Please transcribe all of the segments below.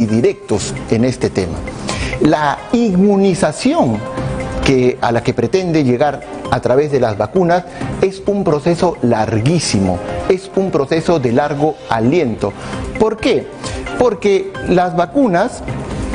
directos en este tema. La inmunización a la que pretende llegar a través de las vacunas es un proceso larguísimo, es un proceso de largo aliento. ¿Por qué? Porque las vacunas,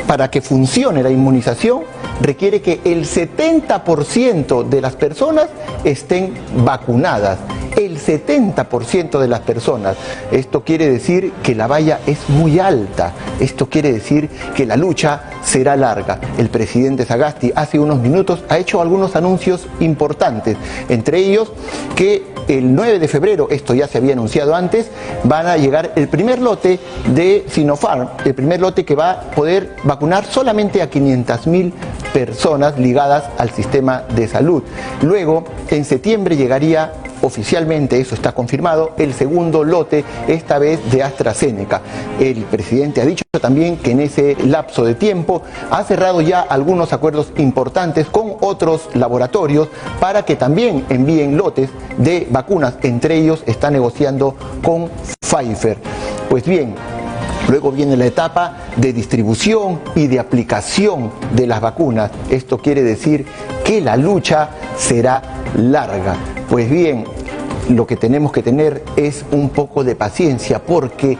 para que funcione la inmunización, requiere que el 70% de las personas estén vacunadas. El 70% de las personas. Esto quiere decir que la valla es muy alta. Esto quiere decir que la lucha será larga. El presidente Sagasti hace unos minutos ha hecho algunos anuncios importantes, entre ellos que el 9 de febrero, esto ya se había anunciado antes, van a llegar el primer lote de Sinopharm, el primer lote que va a poder vacunar solamente a 500.000 personas ligadas al sistema de salud. Luego, en septiembre llegaría oficialmente, eso está confirmado, el segundo lote, esta vez de AstraZeneca. El presidente ha dicho también que en ese lapso de tiempo ha cerrado ya algunos acuerdos importantes con otros laboratorios para que también envíen lotes de vacunas. Entre ellos está negociando con Pfizer. Pues bien, luego viene la etapa de distribución y de aplicación de las vacunas. Esto quiere decir que la lucha será larga. Pues bien, lo que tenemos que tener es un poco de paciencia porque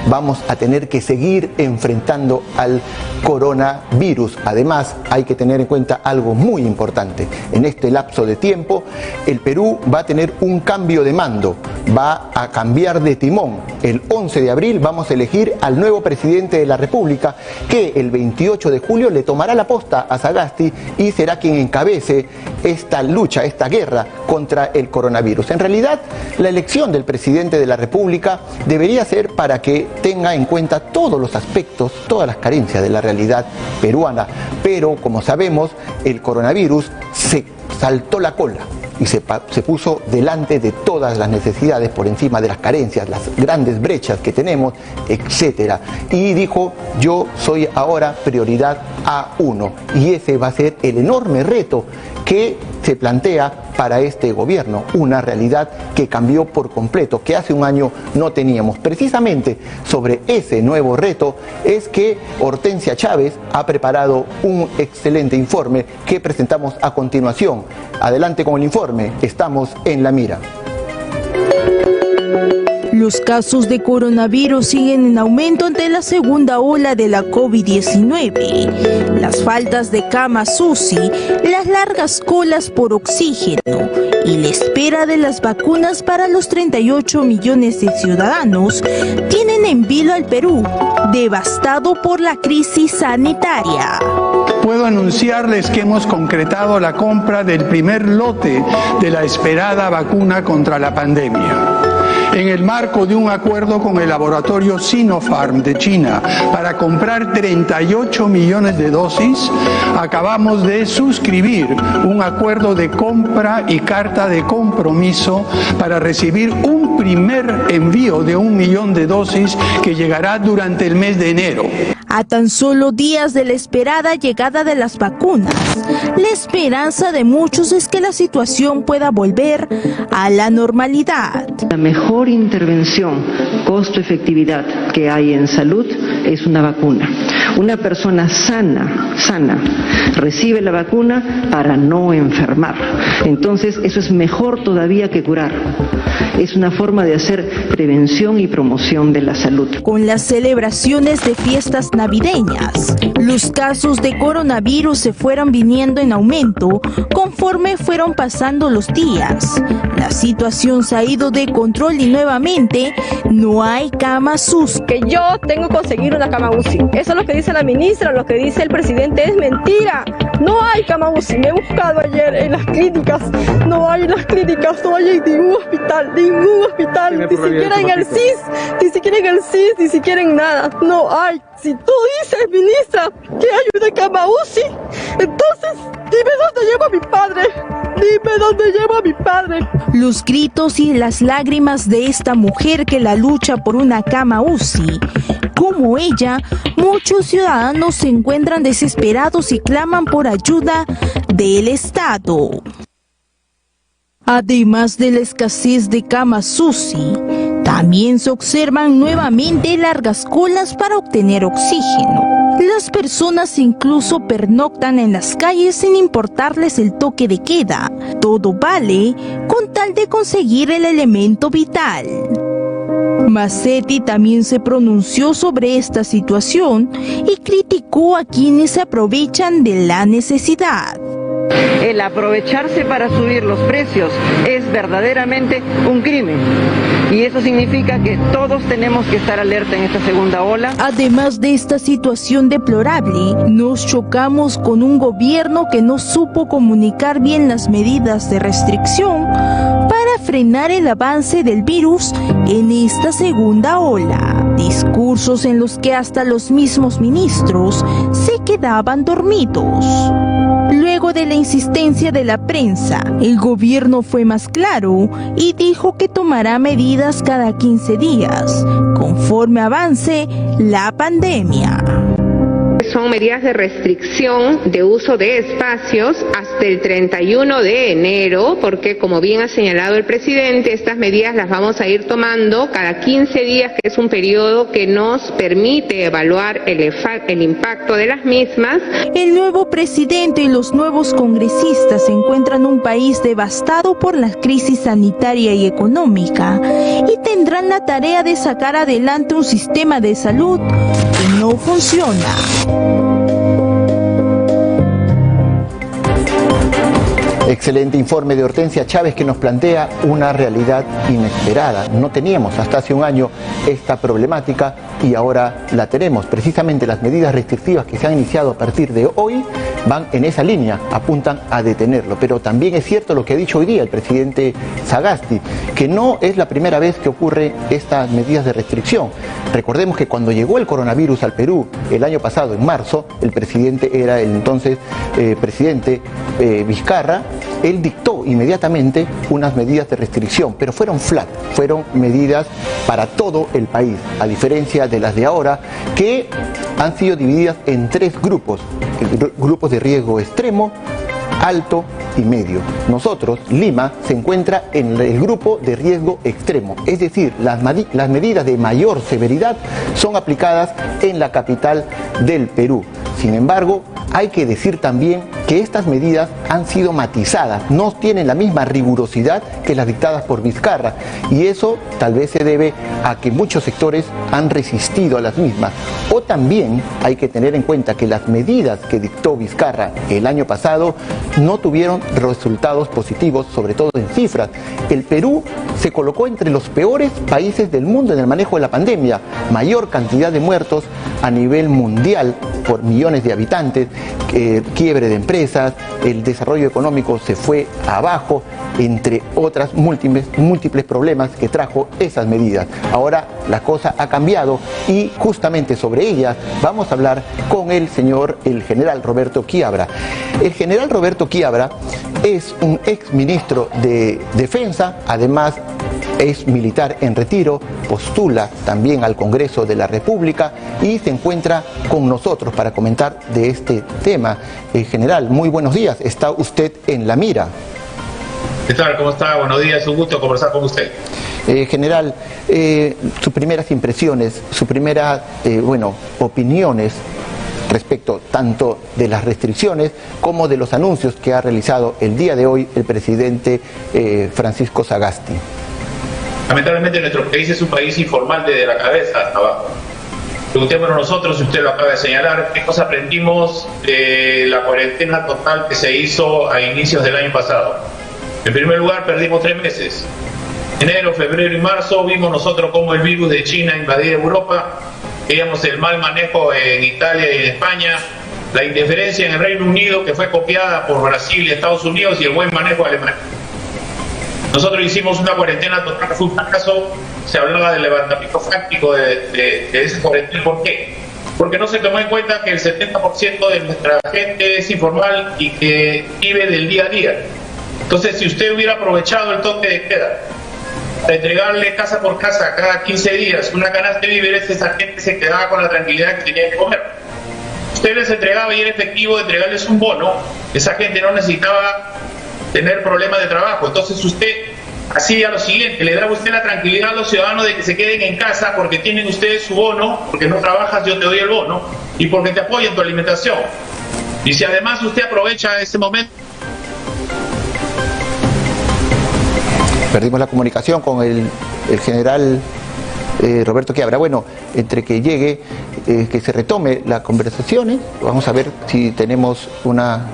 vamos a tener que seguir enfrentando al coronavirus. Además, hay que tener en cuenta algo muy importante. En este lapso de tiempo, el Perú va a tener un cambio de mando, va a cambiar de timón. El 11 de abril vamos a elegir al nuevo presidente de la República, que el 28 de julio le tomará la posta a Sagasti y será quien encabece esta lucha, esta guerra contra el coronavirus. En realidad, la elección del presidente de la República debería ser para que tenga en cuenta todos los aspectos, todas las carencias de la realidad peruana. Pero, como sabemos, el coronavirus se saltó la cola y se puso delante de todas las necesidades, por encima de las carencias, las grandes brechas que tenemos, etcétera. Y dijo, yo soy ahora prioridad A1. Y ese va a ser el enorme reto que se plantea para este gobierno, una realidad que cambió por completo, que hace un año no teníamos. Precisamente sobre ese nuevo reto es que Hortensia Chávez ha preparado un excelente informe que presentamos a continuación. Adelante con el informe, estamos en la mira. Los casos de coronavirus siguen en aumento ante la segunda ola de la COVID-19. Las faltas de camas UCI, las largas colas por oxígeno y la espera de las vacunas para los 38 millones de ciudadanos tienen en vilo al Perú, devastado por la crisis sanitaria. Puedo anunciarles que hemos concretado la compra del primer lote de la esperada vacuna contra la pandemia. En el marco de un acuerdo con el laboratorio Sinopharm de China para comprar 38 millones de dosis, acabamos de suscribir un acuerdo de compra y carta de compromiso para recibir un primer envío de 1 millón de dosis que llegará durante el mes de enero. A tan solo días de la esperada llegada de las vacunas, la esperanza de muchos es que la situación pueda volver a la normalidad. La mejor intervención, costo-efectividad que hay en salud es una vacuna. Una persona sana, recibe la vacuna para no enfermar. Entonces, eso es mejor todavía que curar. Es una forma de hacer prevención y promoción de la salud. Con las celebraciones de fiestas navideñas, los casos de coronavirus se fueron viniendo en aumento conforme fueron pasando los días. La situación se ha ido de control y nuevamente no hay camas UCI. Que yo tengo que conseguir una cama UCI. Eso es lo que dice la ministra, lo que dice el presidente es mentira. No hay cama UCI. Me he buscado ayer en las clínicas. No hay en las clínicas, no hay en ningún hospital, ni siquiera en el CIS, ni siquiera en nada. No hay. Si tú dices, ministra, que hay una cama UCI, entonces dime dónde llevo a mi padre. Dime dónde llevo a mi padre. Los gritos y las lágrimas de esta mujer que la lucha por una cama UCI. Como ella, muchos ciudadanos se encuentran desesperados y claman por ayuda del Estado. Además de la escasez de camas UCI, También se observan nuevamente largas colas para obtener oxígeno. Las personas incluso pernoctan en las calles sin importarles el toque de queda. Todo vale con tal de conseguir el elemento vital. Massetti también se pronunció sobre esta situación y criticó a quienes se aprovechan de la necesidad. El aprovecharse para subir los precios es verdaderamente un crimen. Y eso significa que todos tenemos que estar alerta en esta segunda ola. Además de esta situación deplorable, nos chocamos con un gobierno que no supo comunicar bien las medidas de restricción para frenar el avance del virus en esta segunda ola. Discursos en los que hasta los mismos ministros se quedaban dormidos. Luego de la insistencia de la prensa, el gobierno fue más claro y dijo que tomará medidas cada 15 días, conforme avance la pandemia. Son medidas de restricción de uso de espacios hasta el 31 de enero, porque como bien ha señalado el presidente, estas medidas las vamos a ir tomando cada 15 días, que es un periodo que nos permite evaluar el impacto de las mismas. El nuevo presidente y los nuevos congresistas encuentran un país devastado por la crisis sanitaria y económica y tendrán la tarea de sacar adelante un sistema de salud que no funciona. Excelente informe de Hortensia Chávez, que nos plantea una realidad inesperada. No teníamos hasta hace un año esta problemática y ahora la tenemos. Precisamente las medidas restrictivas que se han iniciado a partir de hoy van en esa línea, apuntan a detenerlo. Pero también es cierto lo que ha dicho hoy día el presidente Sagasti, que no es la primera vez que ocurre estas medidas de restricción. Recordemos que cuando llegó el coronavirus al Perú el año pasado, en marzo, el presidente era el entonces presidente Vizcarra. Él dictó inmediatamente unas medidas de restricción, pero fueron flat, fueron medidas para todo el país, a diferencia de las de ahora, que han sido divididas en 3 grupos, grupos de riesgo extremo, alto y medio. Nosotros, Lima, se encuentra en el grupo de riesgo extremo, es decir, las medidas de mayor severidad son aplicadas en la capital del Perú. Sin embargo, hay que decir también que estas medidas han sido matizadas, no tienen la misma rigurosidad que las dictadas por Vizcarra, y eso tal vez se debe a que muchos sectores han resistido a las mismas. O también hay que tener en cuenta que las medidas que dictó Vizcarra el año pasado no tuvieron resultados positivos, sobre todo en cifras. El Perú se colocó entre los peores países del mundo en el manejo de la pandemia, mayor cantidad de muertos a nivel mundial por millones de habitantes, quiebre de empresas, el desarrollo económico se fue abajo, entre otras múltiples problemas que trajo esas medidas. Ahora la cosa ha cambiado y justamente sobre ellas vamos a hablar con el general Roberto Quiabra. El general Roberto Quiabra es un ex ministro de Defensa, además es militar en retiro, postula también al Congreso de la República y se encuentra con nosotros para comentar de este tema. General, muy buenos días, está usted en la mira. ¿Qué tal? ¿Cómo está? Buenos días, un gusto conversar con usted. General, sus primeras impresiones, sus primeras opiniones respecto tanto de las restricciones como de los anuncios que ha realizado el día de hoy el presidente Francisco Sagasti. Lamentablemente nuestro país es un país informal desde la cabeza hasta abajo. Preguntémonos nosotros, si usted lo acaba de señalar, qué cosa aprendimos de la cuarentena total que se hizo a inicios del año pasado. En primer lugar, perdimos 3 meses. Enero, febrero y marzo vimos nosotros cómo el virus de China invadía Europa, veíamos el mal manejo en Italia y en España, la interferencia en el Reino Unido que fue copiada por Brasil y Estados Unidos y el buen manejo de Alemania. Nosotros hicimos una cuarentena total que fue un fracaso, se hablaba del levantamiento fáctico de esa cuarentena. ¿Por qué? Porque no se tomó en cuenta que el 70% de nuestra gente es informal y que vive del día a día. Entonces, si usted hubiera aprovechado el toque de queda para entregarle casa por casa cada 15 días una canasta de víveres, esa gente se quedaba con la tranquilidad que tenía que comer. Usted les entregaba y era efectivo de entregarles un bono, esa gente no necesitaba tener problemas de trabajo. Entonces usted hacía lo siguiente: le daba usted la tranquilidad a los ciudadanos de que se queden en casa porque tienen ustedes su bono, porque no trabajas, yo te doy el bono, y porque te apoyo en tu alimentación. Y si además usted aprovecha ese momento... Perdimos la comunicación con el general Roberto Quiabra. Bueno, entre que llegue, que se retome las conversaciones, vamos a ver si tenemos una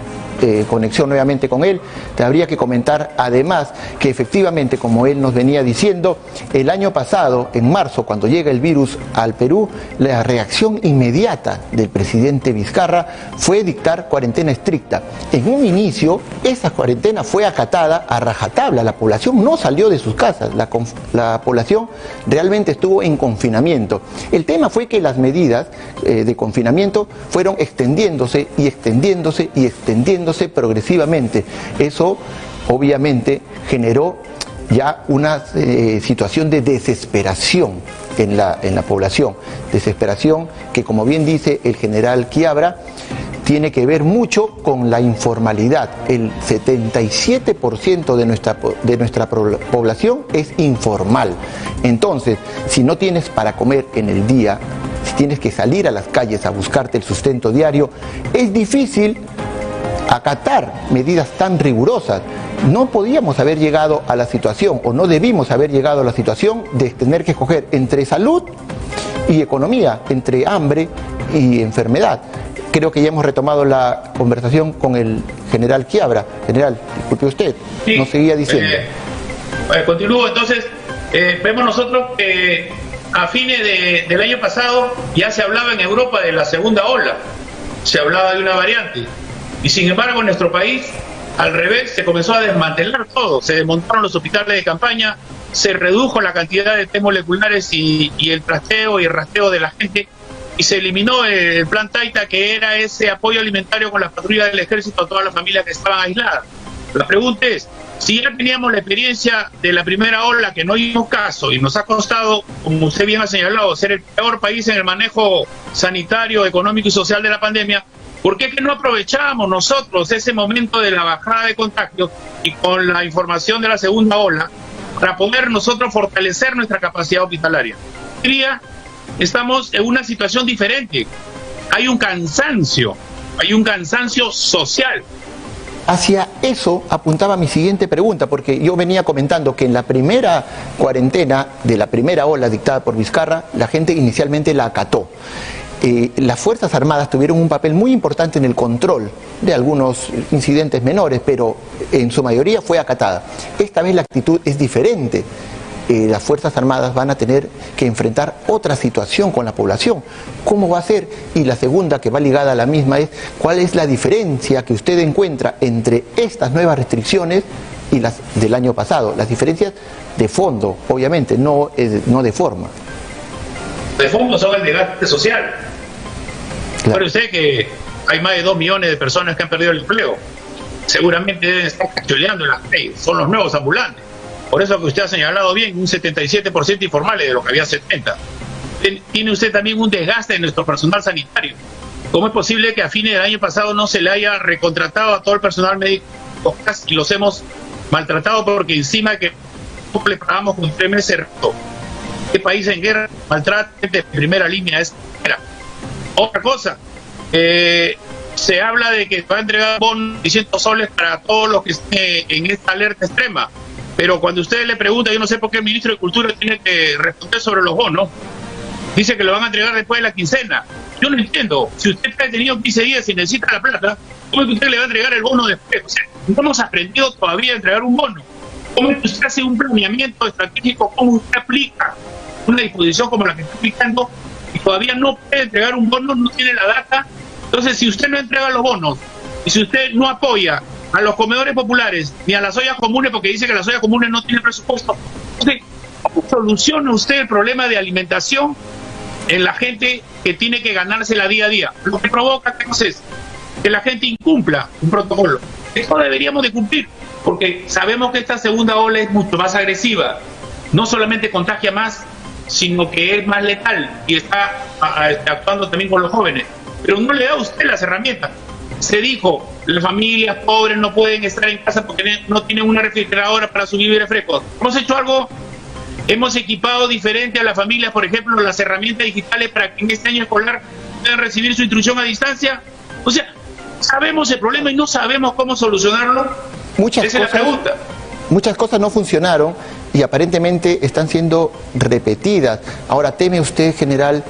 conexión nuevamente con él. Te habría que comentar además que efectivamente, como él nos venía diciendo, el año pasado, en marzo, cuando llega el virus al Perú, la reacción inmediata del presidente Vizcarra fue dictar cuarentena estricta. En un inicio, esa cuarentena fue acatada a rajatabla. La población no salió de sus casas, la población realmente estuvo en confinamiento. El tema fue que las medidas de confinamiento fueron extendiéndose y extendiéndose y extendiéndose progresivamente. Eso obviamente generó ya una situación de desesperación en la población, desesperación que, como bien dice el general Quiabra, tiene que ver mucho con la informalidad. El 77% de nuestra población es informal. Entonces, si no tienes para comer en el día, si tienes que salir a las calles a buscarte el sustento diario, es difícil acatar medidas tan rigurosas. No podíamos haber llegado a la situación, o no debimos haber llegado a la situación de tener que escoger entre salud y economía, entre hambre y enfermedad. Creo que ya hemos retomado la conversación con el general Quiabra. General, disculpe usted, sí, nos seguía diciendo. Continúo, entonces, vemos nosotros que a fines del año pasado ya se hablaba en Europa de la segunda ola, se hablaba de una variante. Y sin embargo, en nuestro país, al revés, se comenzó a desmantelar todo. Se desmontaron los hospitales de campaña, se redujo la cantidad de test moleculares y el trasteo y el rastreo de la gente, y se eliminó el plan Taita, que era ese apoyo alimentario con las patrullas del ejército a todas las familias que estaban aisladas. La pregunta es, si ya teníamos la experiencia de la primera ola, que no hicimos caso y nos ha costado, como usted bien ha señalado, ser el peor país en el manejo sanitario, económico y social de la pandemia, ¿por qué que no aprovechamos nosotros ese momento de la bajada de contagios y con la información de la segunda ola para poder nosotros fortalecer nuestra capacidad hospitalaria? Hoy día estamos en una situación diferente. Hay un cansancio social. Hacia eso apuntaba mi siguiente pregunta, porque yo venía comentando que en la primera cuarentena de la primera ola dictada por Vizcarra, la gente inicialmente la acató. Las Fuerzas Armadas tuvieron un papel muy importante en el control de algunos incidentes menores, pero en su mayoría fue acatada. Esta vez la actitud es diferente. Las Fuerzas Armadas van a tener que enfrentar otra situación con la población. ¿Cómo va a ser? Y la segunda, que va ligada a la misma, es ¿cuál es la diferencia que usted encuentra entre estas nuevas restricciones y las del año pasado? Las diferencias de fondo, obviamente, no de forma. De fondo son el desgaste social. Claro. Pero usted que hay más de 2 millones de personas que han perdido el empleo. Seguramente deben estar cacholeando en las calles. Son los nuevos ambulantes. Por eso que usted ha señalado bien, un 77% informales de lo que había 70%. Tiene usted también un desgaste de nuestro personal sanitario. ¿Cómo es posible que a fines del año pasado no se le haya recontratado a todo el personal médico y los hemos maltratado porque encima que no le pagamos con 3 meses? ¿Qué país en guerra maltrata de primera línea? Otra cosa, se habla de que va a entregar bonos de 600 soles para todos los que estén en esta alerta extrema. Pero cuando usted le pregunta, yo no sé por qué el ministro de Cultura tiene que responder sobre los bonos, dice que lo van a entregar después de la quincena. Yo no entiendo, si usted ha tenido 15 días y necesita la plata, ¿cómo es que usted le va a entregar el bono después? O sea, no hemos aprendido todavía a entregar un bono. ¿Cómo es que usted hace un planeamiento estratégico? ¿Cómo usted aplica una disposición como la que está aplicando y todavía no puede entregar un bono, no tiene la data? Entonces, si usted no entrega los bonos y si usted no apoya a los comedores populares ni a las ollas comunes, porque dice que las ollas comunes no tienen presupuesto, entonces, ¿cómo soluciona usted el problema de alimentación en la gente que tiene que ganársela día a día? Lo que provoca entonces que la gente incumpla un protocolo. Esto deberíamos de cumplir, porque sabemos que esta segunda ola es mucho más agresiva. No solamente contagia más, sino que es más letal y está actuando también con los jóvenes. Pero no le da a usted las herramientas. Se dijo, las familias pobres no pueden estar en casa porque no tienen una refrigeradora para sus víveres frescos. Hemos hecho algo, hemos equipado diferente a las familias, por ejemplo, las herramientas digitales para que en este año escolar puedan recibir su instrucción a distancia. O sea, sabemos el problema y no sabemos cómo solucionarlo. Esa es la pregunta. Muchas cosas no funcionaron y aparentemente están siendo repetidas. Ahora, ¿teme usted, general,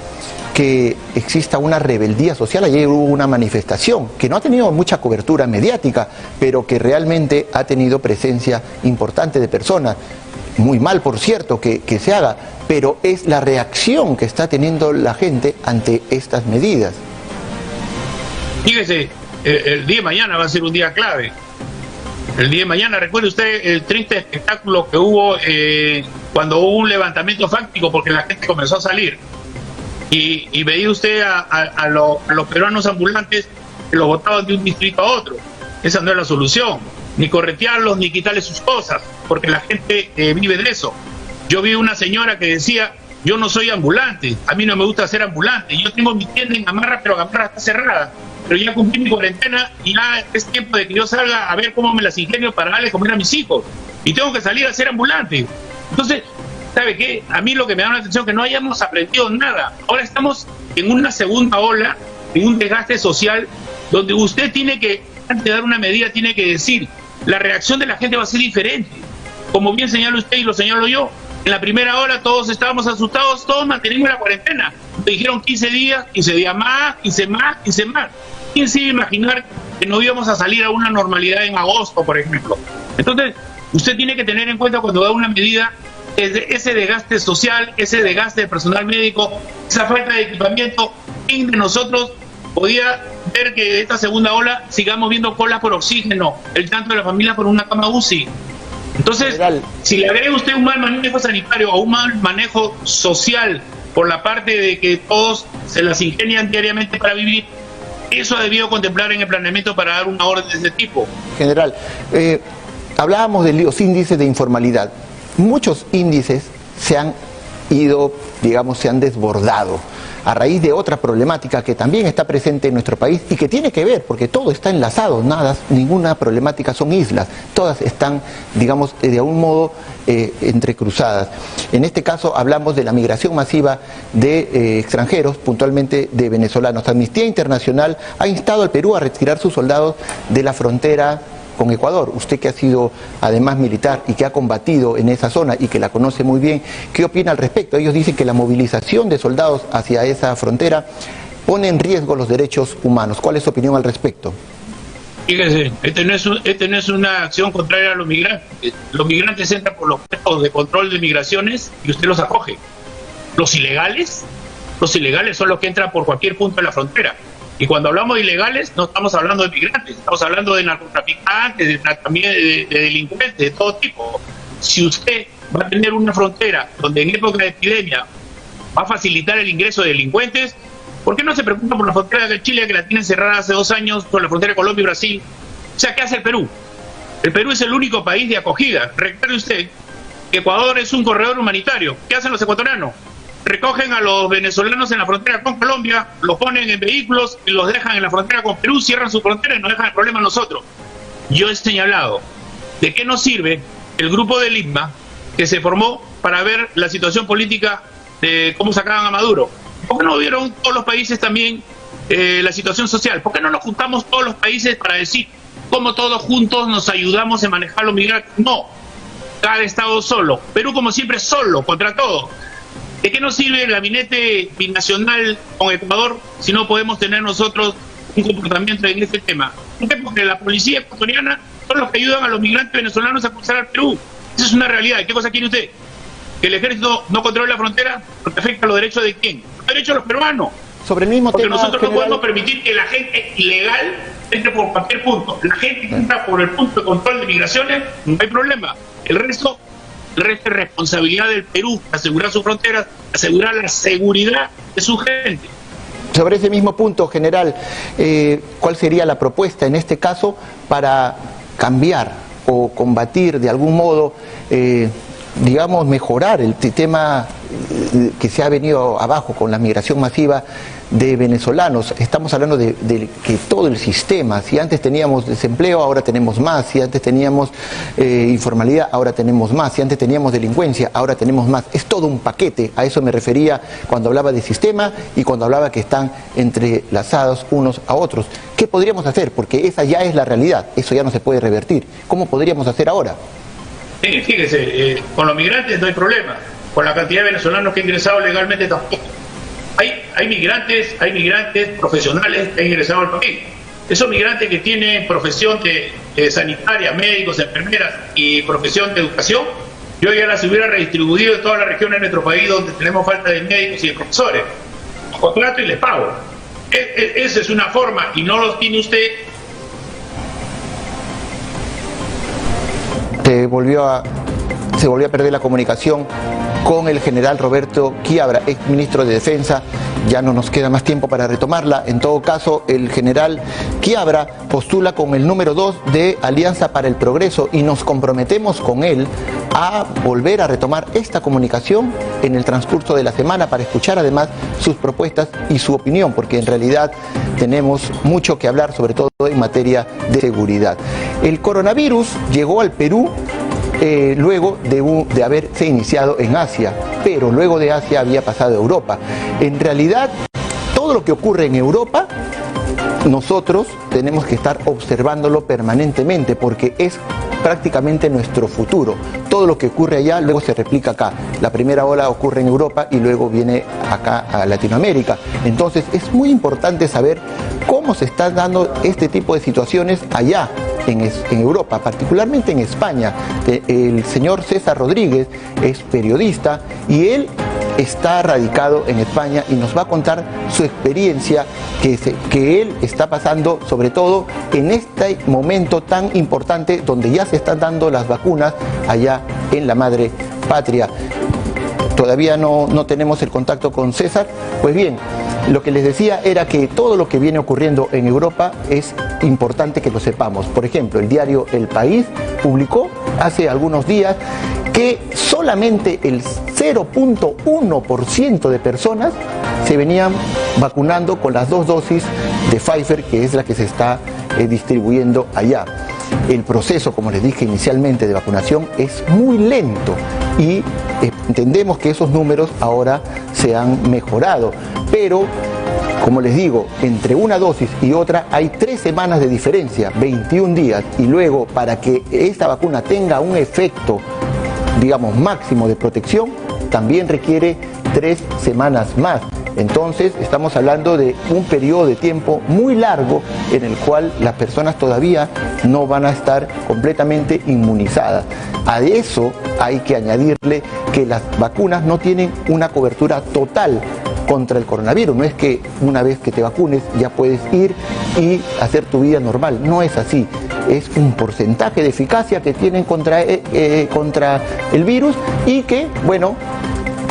que exista una rebeldía social? Ayer hubo una manifestación que no ha tenido mucha cobertura mediática, pero que realmente ha tenido presencia importante de personas. Muy mal, por cierto, que se haga, pero es la reacción que está teniendo la gente ante estas medidas. Fíjese, el día de mañana va a ser un día clave. El día de mañana, recuerde usted el triste espectáculo que hubo cuando hubo un levantamiento fáctico porque la gente comenzó a salir. Y veía usted a los peruanos ambulantes que los botaban de un distrito a otro. Esa no es la solución. Ni corretearlos, ni quitarles sus cosas, porque la gente vive de eso. Yo vi una señora que decía, yo no soy ambulante, a mí no me gusta ser ambulante. Yo tengo mi tienda en Gamarra, pero Gamarra está cerrada. Pero ya cumplí mi cuarentena y ya es tiempo de que yo salga a ver cómo me las ingenio para darle comer a mis hijos. Y tengo que salir a ser ambulante. Entonces, ¿sabe qué? A mí lo que me da la atención es que no hayamos aprendido nada. Ahora estamos en una segunda ola, en un desgaste social, donde usted tiene que, antes de dar una medida, tiene que decir, la reacción de la gente va a ser diferente. Como bien señala usted y lo señalo yo, en la primera ola todos estábamos asustados, todos mantenimos la cuarentena. Nos dijeron 15 días más, 15 más. ¿Quién se iba a imaginar que no íbamos a salir a una normalidad en agosto, por ejemplo? Entonces, usted tiene que tener en cuenta cuando da una medida ese desgaste social, ese desgaste de personal médico, esa falta de equipamiento. ¿Quién de nosotros podía ver que esta segunda ola sigamos viendo colas por oxígeno, el tanto de la familia por una cama UCI? Entonces, general, si le agrega usted un mal manejo sanitario o un mal manejo social por la parte de que todos se las ingenian diariamente para vivir, eso ha debido contemplar en el planeamiento para dar una orden de ese tipo. General, hablábamos de los índices de informalidad. Muchos índices se han ido, digamos, se han desbordado a raíz de otra problemática que también está presente en nuestro país y que tiene que ver, porque todo está enlazado, ninguna problemática son islas, todas están, digamos, de algún modo entrecruzadas. En este caso hablamos de la migración masiva de extranjeros, puntualmente de venezolanos. Amnistía Internacional ha instado al Perú a retirar sus soldados de la frontera con Ecuador. Usted que ha sido además militar y que ha combatido en esa zona y que la conoce muy bien, ¿qué opina al respecto? Ellos dicen que la movilización de soldados hacia esa frontera pone en riesgo los derechos humanos. ¿Cuál es su opinión al respecto? Fíjese, este no es una acción contraria a los migrantes. Los migrantes entran por los puestos de control de migraciones y usted los acoge. Los ilegales son los que entran por cualquier punto de la frontera. Y cuando hablamos de ilegales, no estamos hablando de migrantes, estamos hablando de narcotraficantes, también de delincuentes, de todo tipo. Si usted va a tener una frontera donde en época de epidemia va a facilitar el ingreso de delincuentes, ¿por qué no se preocupa por la frontera de Chile, que la tienen cerrada hace 2 años, por la frontera de Colombia y Brasil? O sea, ¿qué hace el Perú? El Perú es el único país de acogida. Recuerde usted que Ecuador es un corredor humanitario. ¿Qué hacen los ecuatorianos? Recogen a los venezolanos en la frontera con Colombia, los ponen en vehículos y los dejan en la frontera con Perú, cierran su frontera y nos dejan el problema a nosotros. Yo he señalado de qué nos sirve el grupo de Lima que se formó para ver la situación política de cómo sacaban a Maduro. ¿Por qué no vieron todos los países también la situación social? ¿Por qué no nos juntamos todos los países para decir cómo todos juntos nos ayudamos en manejar los migrantes? No, cada estado solo. Perú, como siempre, solo, contra todo. ¿De qué nos sirve el gabinete binacional con Ecuador si no podemos tener nosotros un comportamiento en este tema? ¿Por qué? Porque la policía ecuatoriana son los que ayudan a los migrantes venezolanos a cruzar al Perú. Esa es una realidad. ¿Qué cosa quiere usted? ¿Que el ejército no controle la frontera? Porque afecta los derechos de quién? Los derechos de los peruanos. Sobre el mismo porque tema, nosotros general, no podemos permitir que la gente ilegal entre por cualquier punto. La gente que entra por el punto de control de migraciones, no hay problema. El resto es responsabilidad del Perú, asegurar sus fronteras, asegurar la seguridad de su gente. Sobre ese mismo punto, general, ¿cuál sería la propuesta en este caso para cambiar o combatir de algún modo, digamos, mejorar el tema que se ha venido abajo con la migración masiva de venezolanos. Estamos hablando de que todo el sistema, si antes teníamos desempleo, ahora tenemos más, si antes teníamos informalidad, ahora tenemos más, si antes teníamos delincuencia, ahora tenemos más. Es todo un paquete, a eso me refería cuando hablaba de sistema y cuando hablaba que están entrelazados unos a otros. ¿Qué podríamos hacer? Porque esa ya es la realidad, eso ya no se puede revertir. ¿Cómo podríamos hacer ahora? Sí, fíjese, con los migrantes no hay problema, con la cantidad de venezolanos que han ingresado legalmente tampoco. Hay migrantes profesionales que han ingresado al país. Esos migrantes que tienen profesión de sanitaria, médicos, enfermeras y profesión de educación, yo ya las hubiera redistribuido en todas las regiones de nuestro país donde tenemos falta de médicos y de profesores. Los contrato y les pago. Esa es una forma, y no los tiene usted. Se volvió a perder la comunicación con el general Roberto Quiabra, ex ministro de Defensa. Ya no nos queda más tiempo para retomarla. En todo caso, el general Quiabra postula con el número 2 de Alianza para el Progreso y nos comprometemos con él a volver a retomar esta comunicación en el transcurso de la semana para escuchar además sus propuestas y su opinión, porque en realidad tenemos mucho que hablar, sobre todo en materia de seguridad. El coronavirus llegó al Perú luego de haberse iniciado en Asia, pero luego de Asia había pasado a Europa. En realidad, todo lo que ocurre en Europa, nosotros tenemos que estar observándolo permanentemente porque es prácticamente nuestro futuro. Todo lo que ocurre allá luego se replica acá. La primera ola ocurre en Europa y luego viene acá a Latinoamérica. Entonces es muy importante saber cómo se están dando este tipo de situaciones allá en Europa, particularmente en España. El señor César Rodríguez es periodista y él está radicado en España y nos va a contar su experiencia que él está pasando, sobre todo en este momento tan importante donde ya se están dando las vacunas allá en la madre patria. Todavía no tenemos el contacto con César. Pues bien, lo que les decía era que todo lo que viene ocurriendo en Europa es importante que lo sepamos. Por ejemplo, el diario El País publicó hace algunos días que solamente el 0.1% de personas se venían vacunando con las 2 dosis de Pfizer, que es la que se está distribuyendo allá. El proceso, como les dije inicialmente, de vacunación es muy lento y entendemos que esos números ahora se han mejorado, pero como les digo, entre una dosis y otra hay 3 semanas de diferencia, 21 días, y luego para que esta vacuna tenga un efecto, digamos, máximo de protección, también requiere 3 semanas más. Entonces estamos hablando de un periodo de tiempo muy largo en el cual las personas todavía no van a estar completamente inmunizadas. A eso hay que añadirle que las vacunas no tienen una cobertura total contra el coronavirus. No es que una vez que te vacunes ya puedes ir y hacer tu vida normal. No es así. Es un porcentaje de eficacia que tienen contra el virus y que, bueno,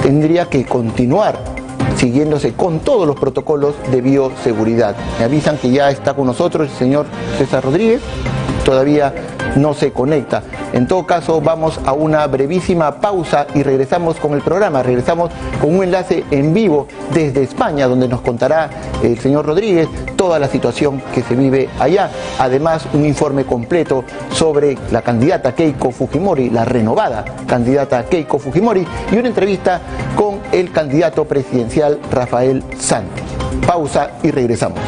tendría que continuar siguiéndose con todos los protocolos de bioseguridad. Me avisan que ya está con nosotros el señor César Rodríguez, todavía no se conecta. En todo caso, vamos a una brevísima pausa y regresamos con el programa. Regresamos con un enlace en vivo desde España, donde nos contará el señor Rodríguez toda la situación que se vive allá. Además, un informe completo sobre la candidata Keiko Fujimori, la renovada candidata Keiko Fujimori, y una entrevista con el candidato presidencial Rafael Santi. Pausa y regresamos.